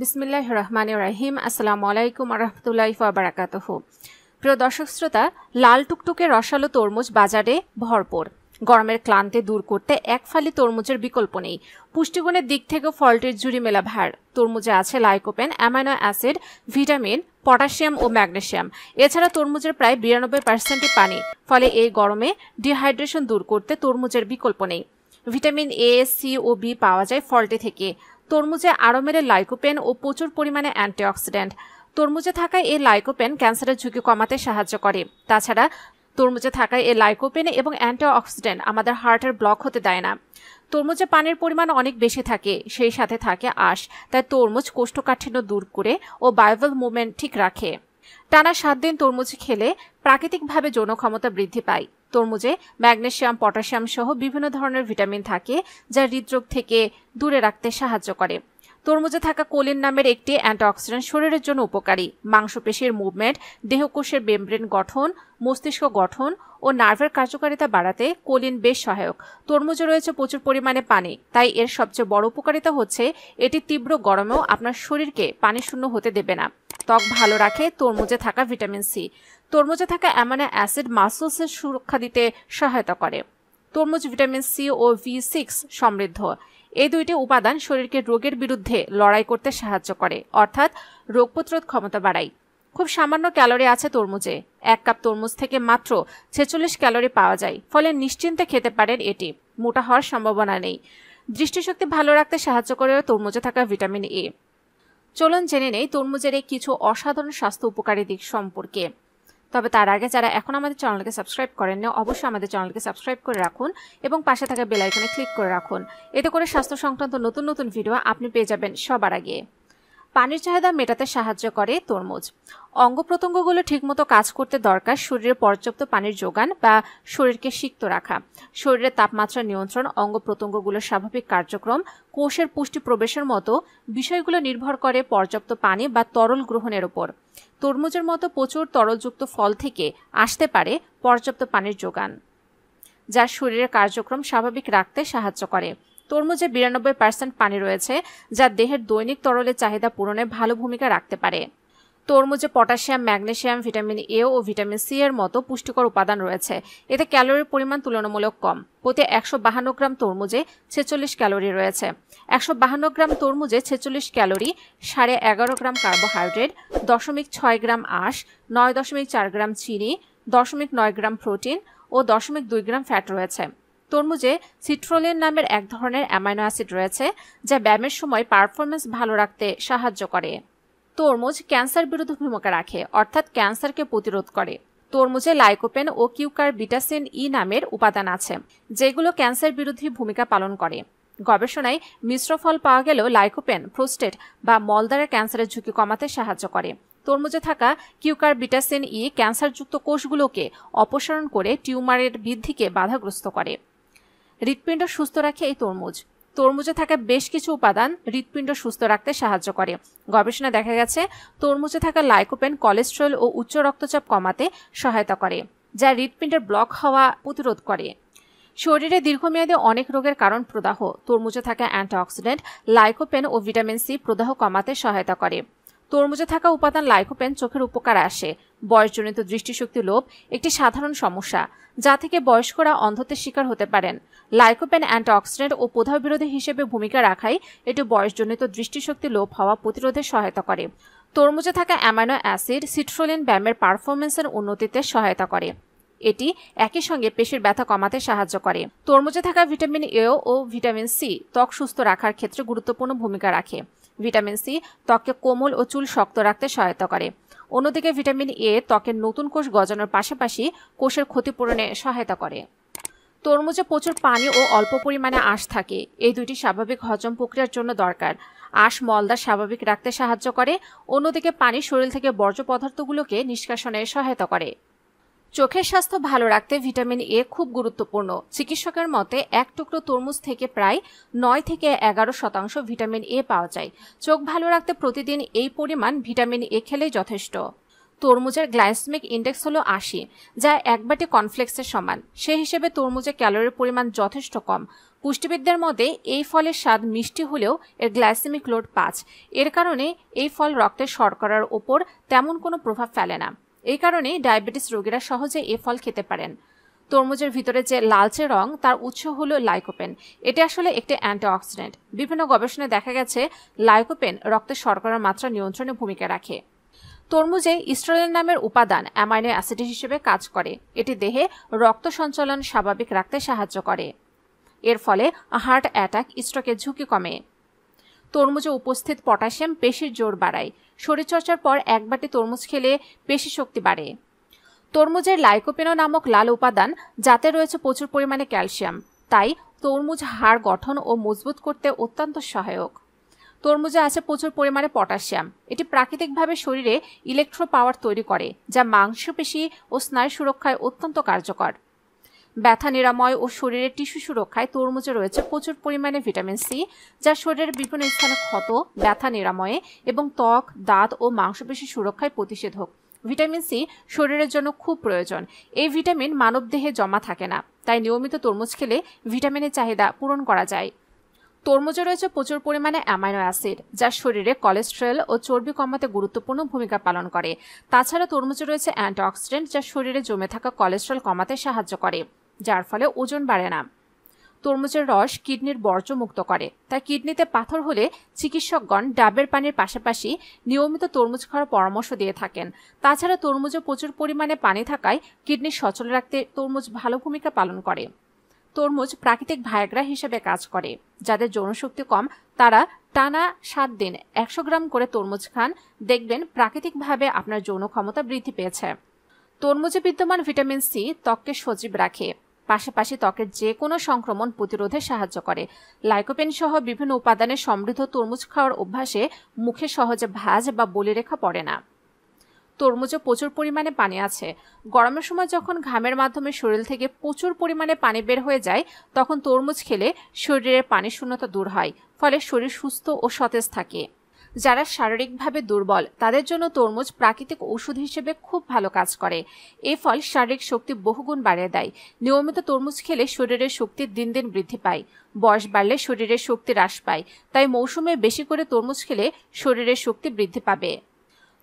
বিসমিল্লাহির রহমানির রহিম। আসসালামু আলাইকুম ওয়া রাহমাতুল্লাহি ওয়া বারাকাতুহু। প্রিয় দর্শক শ্রোতা, লাল টুকটুকে রসালো তরমুজ বাজারে ভরপুর। গরমের ক্লান্তি দূর করতে এক ফালি তরমুজের বিকল্প নেই। পুষ্টিগুণের দিক থেকেও ফলটির জুড়ি মেলা ভার। তরমুজে আছে lycopene, amino acid, vitamin, potassium ও ম্যাগনেসিয়াম। এছাড়া তরমুজের প্রায় 92% পানি, ফলে এই গরমে ডিহাইড্রেশন দূর করতে তরমুজের বিকল্প নেই। ভিটামিন এ, সি ও বি পাওয়া যায় ফলটি থেকে। তরমুজে আরও মেরে লাইকোপেন ও প্রচুর পরিমাণে অ্যান্টিঅক্সিডেন্ট। তরমুজে থাকা এই লাইকোপেন ক্যান্সারের ঝুঁকি কমাতে সাহায্য করে। তাছাড়া তরমুজে থাকা এই লাইকোপেন এবং অ্যান্টিঅক্সিডেন্ট আমাদের হার্টের ব্লক হতে দেয় না। তরমুজে পানির পরিমাণ অনেক বেশি থাকে, সেই সাথে থাকে আঁশ, তাই তরমুজ কোষ্ঠকাঠিন্য দূর করে ও বায়োভাল মুভমেন্ট ঠিক রাখে। টানা 7 দিন তরমুজ খেলে প্রাকৃতিকভাবে যৌন ক্ষমতা বৃদ্ধি পায়। তরমুজে ম্যাগনেসিয়াম, পটাশিয়াম সহ বিভিন্ন ধরনের ভিটামিন থাকে, যা হৃদরোগ থেকে দূরে রাখতে সাহায্য করে। তরমুজে থাকা কোলিন নামের একটি অ্যান্টিঅক্সিডেন্ট শরীরের জন্য উপকারী। মাংসপেশির মুভমেন্ট, দেহকোষের মেমব্রেন গঠন, মস্তিষ্ক গঠন ও নার্ভের কার্যকারিতা বাড়াতে কোলিন বেশ সহায়ক। তরমুজে রয়েছে প্রচুর পরিমাণে পানি, তাই এর সবচেয়ে বড় উপকারিতা হচ্ছে এটি তীব্র গরমেও আপনার শরীরকে পানি শূন্য হতে দেবে না। ত্বক ভালো রাখে তরমুজে থাকা ভিটামিন সি। তরমুজে থাকা অ্যামাইনো অ্যাসিড মাসলসের সুরক্ষা দিতে সহায়তা করে। তরমুজ ভিটামিন সি ও V6 সমৃদ্ধ। এই দুইটি উপাদান শরীরকে রোগের বিরুদ্ধে লড়াই করতে সাহায্য করে, অর্থাৎ রোগ প্রতিরোধ ক্ষমতা বাড়ায়। খুব সামান্য ক্যালোরি আছে তরমুজে। 1 কাপ তরমুজ থেকে মাত্র 46 ক্যালোরি পাওয়া যায়, ফলে নিশ্চিন্তে খেতে পারেন এটি। মোটা হওয়ার সম্ভাবনা নেই। দৃষ্টিশক্তি ভালো রাখতে সাহায্য করে তরমুজে থাকা ভিটামিন এ। চলুন জেনে নেই তরমুজের এই কিছু অসাধারণ স্বাস্থ্য উপকারী দিক সম্পর্কে। তবে তার আগে যারা এখন আমাদের চ্যানেলকে সাবস্ক্রাইব করেননি, অবশ্যই আমাদের চ্যানেলকে সাবস্ক্রাইব করে রাখুন এবং পাশে থাকা বেল আইকনে ক্লিক করে রাখুন। এতে করে স্বাস্থ্য সংক্রান্ত নতুন নতুন ভিডিও আপনি পেয়ে যাবেন সবার আগে। পানির চাহিদা মেটাতে সাহায্য করে তরমুজ। অঙ্গ প্রত্যঙ্গগুলো ঠিকমতো কাজ করতে দরকার শরীরে পর্যাপ্ত পানির যোগান বা শরীরকে সিক্ত রাখা। শরীরের তাপমাত্রা নিয়ন্ত্রণ, অঙ্গ প্রত্যঙ্গগুলোর স্বাভাবিক কার্যক্রম, কোষের পুষ্টি প্রবেশের মতো বিষয়গুলো নির্ভর করে পর্যাপ্ত পানি বা তরল গ্রহণের উপর। তরমুজের মতো প্রচুর তরলযুক্ত ফল থেকে আসতে পারে পর্যাপ্ত পানির যোগান, যা শরীরের কার্যক্রম স্বাভাবিক রাখতে সাহায্য করে। তরমুজে 92% পানি রয়েছে, যা দেহের দৈনিক তরলের চাহিদা পূরণে ভালো ভূমিকা রাখতে পারে। তরমুজে পটাশিয়াম, ম্যাগনেসিয়াম, ভিটামিন এ ও ভিটামিন সি এর মতো পুষ্টিকর উপাদান রয়েছে। এতে ক্যালোরির পরিমাণ তুলনামূলক কম। প্রতি 152 গ্রাম তরমুজে 46 ক্যালোরি রয়েছে। 152 গ্রাম তরমুজে 46 ক্যালোরি, 11.5 গ্রাম কার্বোহাইড্রেট, 0.6 গ্রাম আঁশ, 9.4 গ্রাম চিনি, 0.9 গ্রাম প্রোটিন ও 0.2 গ্রাম ফ্যাট রয়েছে। তরমুজে সিট্রোলিন নামের এক ধরনের অ্যামাইনো অ্যাসিড রয়েছে, যা ব্যায়ামের সময় পারফরমেন্স ভালো রাখতে সাহায্য করে। তরমুজ ক্যান্সার বিরোধী ভূমিকা রাখে, অর্থাৎ ক্যান্সারকে প্রতিরোধ করে। তরমুজে লাইকোপেন ও কিউকারবিটাসিন ই নামের উপাদান আছে, যেগুলো ক্যান্সার বিরোধী ভূমিকা পালন করে। গবেষণায় মিশ্র ফল পাওয়া গেলেও লাইকোপেন প্রোস্টেট বা মলদ্বারের ক্যান্সারের ঝুঁকি কমাতে সাহায্য করে। তরমুজে থাকা কিউকারবিটাসিন ই ক্যান্সারযুক্ত কোষগুলোকে অপসারণ করে টিউমারের বৃদ্ধিকে বাধাগ্রস্ত করে। হৃৎপিণ্ড সুস্থ রাখে এই তরমুজ। তরমুজে থাকা বেশ কিছু উপাদান হৃৎপিণ্ড সুস্থ রাখতে সাহায্য করে। গবেষণায় দেখা গেছে তরমুজে থাকা লাইকোপেন কোলেস্টেরল ও উচ্চ রক্তচাপ কমাতে সহায়তা করে, যা হৃৎপিণ্ডের ব্লক হওয়া প্রতিরোধ করে। শরীরে দীর্ঘমেয়াদী অনেক রোগের কারণ প্রদাহ। তরমুজে থাকা অ্যান্টিঅক্সিডেন্ট লাইকোপেন ও ভিটামিন সি প্রদাহ কমাতে সহায়তা করে। তরমুজে থাকা উপাদান লাইকোপেন চোখের উপকার আসে। বয়সজনিত দৃষ্টিশক্তি লোপ একটি সাধারণ সমস্যা, যা থেকে বয়স্করা অন্ধত্বের শিকার হতে পারেন। লাইকোপেন অ্যান্টিঅক্সিডেন্ট ও প্রদাহ বিরোধী হিসেবে ভূমিকা রাখায় এটি বয়সজনিত দৃষ্টিশক্তি লোপ হওয়া প্রতিরোধে সহায়তা করে। তরমুজে থাকা অ্যামাইনো অ্যাসিড সিট্রোলিন ব্যায়ামের পারফরমেন্সের উন্নতিতে সহায়তা করে। এটি একই সঙ্গে পেশির ব্যথা কমাতে সাহায্য করে। তরমুজে থাকা ভিটামিন এ ও ভিটামিন সি ত্বক সুস্থ রাখার ক্ষেত্রে গুরুত্বপূর্ণ ভূমিকা রাখে। ভিটামিন সি ত্বককে কোমল ও চুল শক্ত রাখতে সহায়তা করে। অন্যদিকে ভিটামিন এ ত্বকের নতুন কোষ গজানোর পাশাপাশি কোষের ক্ষতিপূরণে সহায়তা করে। তরমুজে প্রচুর পানি ও অল্প পরিমাণে আঁশ থাকে। এই দুইটি স্বাভাবিক হজম প্রক্রিয়ার জন্য দরকার। আঁশ মলদ্বার স্বাভাবিক রাখতে সাহায্য করে। অন্যদিকে পানি শরীর থেকে বর্জ্য পদার্থগুলোকে নিষ্কাশনে সহায়তা করে। চোখের স্বাস্থ্য ভালো রাখতে ভিটামিন এ খুব গুরুত্বপূর্ণ। চিকিৎসকের মতে 1 টুকরো তরমুজ থেকে প্রায় 9 থেকে 11% ভিটামিন এ পাওয়া যায়। চোখ ভালো রাখতে প্রতিদিন এই পরিমাণ ভিটামিন এ খেলেই যথেষ্ট। তরমুজের গ্লাইসেমিক ইন্ডেক্স হলো 80, যা এক বাটি কর্নফ্লেক্সের সমান। সেই হিসেবে তরমুজে ক্যালোরির পরিমাণ যথেষ্ট কম। পুষ্টিবিদদের মতে এই ফলের স্বাদ মিষ্টি হলেও এর গ্লাইসেমিক লোড 5। এর কারণে এই ফল রক্তের শর্করার ওপর তেমন কোনো প্রভাব ফেলে না। এই কারণেই ডায়াবেটিস রোগীরা সহজে এই ফল খেতে পারেন। তরমুজের ভিতরে যে লালচে রং তার উৎস হলো লাইকোপেন। এটি আসলে একটি অ্যান্টিঅক্সিডেন্ট। বিভিন্ন গবেষণায় দেখা গেছে লাইকোপেন রক্তের শর্করার মাত্রা নিয়ন্ত্রণে ভূমিকা রাখে। তরমুজে ইস্ট্রেলিন নামের উপাদান অ্যামাইনো অ্যাসিড হিসেবে কাজ করে। এটি দেহে রক্ত সঞ্চালন স্বাভাবিক রাখতে সাহায্য করে। এর ফলে হার্ট অ্যাটাক, স্ট্রোকের ঝুঁকি কমে। তরমুজে উপস্থিত পটাশিয়াম পেশির জোর বাড়ায়। শরীরচর্চার পর এক বাটি তরমুজ খেলে পেশি শক্তি বাড়ে। তরমুজের লাইকোপেন নামক লাল উপাদান যাতে রয়েছে প্রচুর পরিমাণে ক্যালসিয়াম, তাই তরমুজ হাড় গঠন ও মজবুত করতে অত্যন্ত সহায়ক। তরমুজে আছে প্রচুর পরিমাণে পটাশিয়াম। এটি প্রাকৃতিকভাবে শরীরে ইলেকট্রো পাওয়ার তৈরি করে, যা মাংসপেশি ও স্নায়ু সুরক্ষায় অত্যন্ত কার্যকর। ব্যথা নিরাময় ও শরীরের টিস্যু সুরক্ষায় তরমুজে রয়েছে প্রচুর পরিমাণে ভিটামিন সি, যা শরীরের বিভিন্ন স্থানে ক্ষত, ব্যথা নিরাময়ে এবং ত্বক, দাঁত ও মাংসপেশি সুরক্ষায় প্রতিষেধক। ভিটামিন সি শরীরের জন্য খুব প্রয়োজন। এই ভিটামিন মানবদেহে জমা থাকে না, তাই নিয়মিত তরমুজ খেলে ভিটামিনের চাহিদা পূরণ করা যায়। তরমুজে রয়েছে প্রচুর পরিমাণে অ্যামাইনো অ্যাসিড, যা শরীরে কোলেস্টেরল ও চর্বি কমাতে গুরুত্বপূর্ণ ভূমিকা পালন করে। তাছাড়া তরমুজে রয়েছে অ্যান্টিঅক্সিডেন্ট, যা শরীরে জমে থাকা কোলেস্টেরল কমাতে সাহায্য করে, যার ফলে ওজন বাড়ে না। তরমুজের রস কিডনির বর্জ্য মুক্ত করে, তাই কিডনিতে পাথর হলে চিকিৎসকগণ ডাবের পানির পাশাপাশি নিয়মিত তরমুজ খাওয়ার পরামর্শ দিয়ে থাকেন। তাছাড়া তরমুজে প্রচুর পরিমাণে পানি থাকায় কিডনি সচল রাখতে তরমুজ ভালো ভূমিকা পালন করে। তরমুজ প্রাকৃতিক ভায়াগ্রা হিসেবে কাজ করে। যাদের যৌনশক্তি কম তারা টানা 7 দিন 100 গ্রাম করে তরমুজ খান, দেখবেন প্রাকৃতিকভাবে আপনার যৌন ক্ষমতা বৃদ্ধি পেয়েছে। তরমুজে বিদ্যমান ভিটামিন সি ত্বককে সজীব রাখে, পাশাপাশি ত্বকের যে কোনো সংক্রমণ প্রতিরোধে সাহায্য করে। লাইকোপেন সহ বিভিন্ন উপাদানে সমৃদ্ধ তরমুজ খাওয়ার অভ্যাসে মুখে সহজে ভাঁজ বা বলিরেখা পড়ে না। তরমুজে প্রচুর পরিমাণে পানি আছে। গরমের সময় যখন ঘামের মাধ্যমে শরীর থেকে প্রচুর পরিমাণে পানি বের হয়ে যায়, তখন তরমুজ খেলে শরীরের পানি শূন্যতা দূর হয়, ফলে শরীর সুস্থ ও সতেজ থাকে। যারা শারীরিকভাবে দুর্বল তাদের জন্য তরমুজ প্রাকৃতিক ওষুধ হিসেবে খুব ভালো কাজ করে। এই ফল শারীরিক শক্তি বহুগুণ বাড়িয়ে দেয়। নিয়মিত তরমুজ খেলে শরীরের শক্তি দিন দিন বৃদ্ধি পায়। বয়স বাড়লে শরীরের শক্তি হ্রাস পায়, তাই মৌসুমে বেশি করে তরমুজ খেলে শরীরের শক্তি বৃদ্ধি পাবে।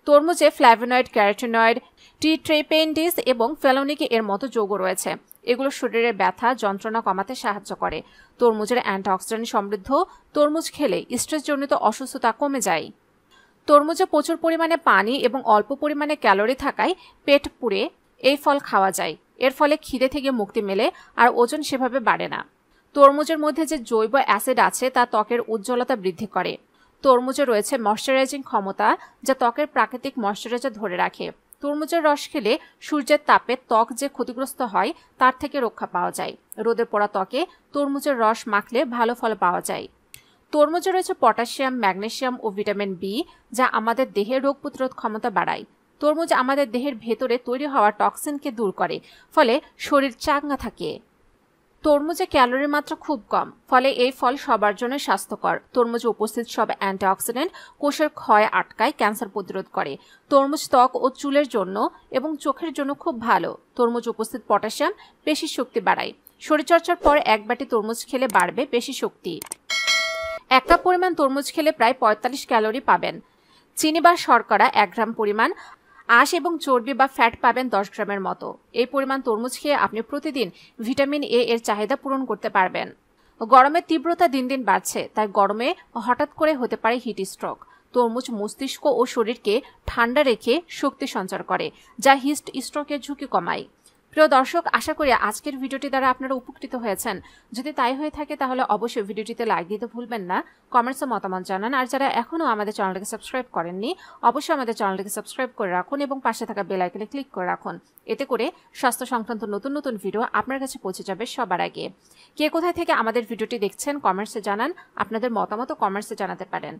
তরমুজে ফ্ল্যাভোনয়েড, ক্যারোটিনয়েড, ট্রিটেরপেন্ডিস এবং ফেলোনিক এর মতো যৌগ রয়েছে। এগুলো শরীরের ব্যথা যন্ত্রণা কমাতে সাহায্য করে। তরমুজের অ্যান্টিঅক্সিডেন্ট সমৃদ্ধ। তরমুজ খেলে স্ট্রেসজনিত অসুস্থতা কমে যায়। তরমুজে প্রচুর পরিমাণে পানি এবং অল্প পরিমাণে ক্যালোরি থাকায় পেট পুড়ে এই ফল খাওয়া যায়। এর ফলে খিদে থেকে মুক্তি মেলে আর ওজন সেভাবে বাড়ে না। তরমুজের মধ্যে যে জৈব অ্যাসিড আছে তা ত্বকের উজ্জ্বলতা বৃদ্ধি করে। তরমুজে রয়েছে ময়শ্চারাইজিং ক্ষমতা, যা ত্বকের প্রাকৃতিক ময়শ্চারাইজার ধরে রাখে। তরমুজের রস খেলে সূর্যের তাপে ত্বক যে ক্ষতিগ্রস্ত হয় তার থেকে রক্ষা পাওয়া যায়। রোদে পোড়া ত্বকে তরমুজের রস মাখলে ভালো ফল পাওয়া যায়। তরমুজে রয়েছে পটাশিয়াম, ম্যাগনেসিয়াম ও ভিটামিন বি, যা আমাদের দেহের রোগ প্রতিরোধ ক্ষমতা বাড়ায়। তরমুজ আমাদের দেহের ভেতরে তৈরি হওয়া টক্সিনকে দূর করে, ফলে শরীর চাঙ্গা থাকে। তরমুজে ক্যালোরির মাত্রা খুব কম, ফলে এই ফল সবার জন্য স্বাস্থ্যকর। তরমুজে উপস্থিত সব অ্যান্টিঅক্সিডেন্ট কোষের ক্ষয় আটকায়, ক্যান্সার প্রতিরোধ করে। তরমুজ ত্বক ও চুলের জন্য এবং চোখের জন্য খুব ভালো। তরমুজ উপস্থিত পটাশিয়াম পেশি শক্তি বাড়ায়। শরীরচর্চার পর এক বাটি তরমুজ খেলে বাড়বে পেশি শক্তি। 1 কাপ পরিমাণ তরমুজ খেলে প্রায় 45 ক্যালোরি পাবেন। চিনি বা শর্করা 1 গ্রাম পরিমাণ, আঁশ এবং চর্বি বা ফ্যাট পাবেন 10 গ্রামের মতো। এই পরিমাণ তরমুজ খেয়ে আপনি প্রতিদিন ভিটামিন এ এর চাহিদা পূরণ করতে পারবেন। গরমের তীব্রতা দিন দিন বাড়ছে, তাই গরমে হঠাৎ করে হতে পারে হিট স্ট্রোক। তরমুজ মস্তিষ্ক ও শরীরকে ঠান্ডা রেখে শক্তি সঞ্চার করে, যা হিট স্ট্রোকের ঝুঁকি কমায়। প্রিয় দর্শক, আশা করি আজকের ভিডিওটি দ্বারা আপনারা উপকৃত হয়েছেন। যদি তাই হয়ে থাকে তাহলে অবশ্যই ভিডিওটিতে লাইক দিতে ভুলবেন না, কমেন্টসে মতামত জানান। আর যারা এখনও আমাদের চ্যানেলটিকে সাবস্ক্রাইব করেননি অবশ্যই আমাদের চ্যানেলটিকে সাবস্ক্রাইব করে রাখুন এবং পাশে থাকা বেল আইকনে ক্লিক করে রাখুন। এতে করে স্বাস্থ্য সংক্রান্ত নতুন নতুন ভিডিও আপনার কাছে পৌঁছে যাবে সবার আগে। কে কোথায় থেকে আমাদের ভিডিওটি দেখছেন কমেন্টসে জানান, আপনাদের মতামত কমেন্টসে জানাতে পারেন।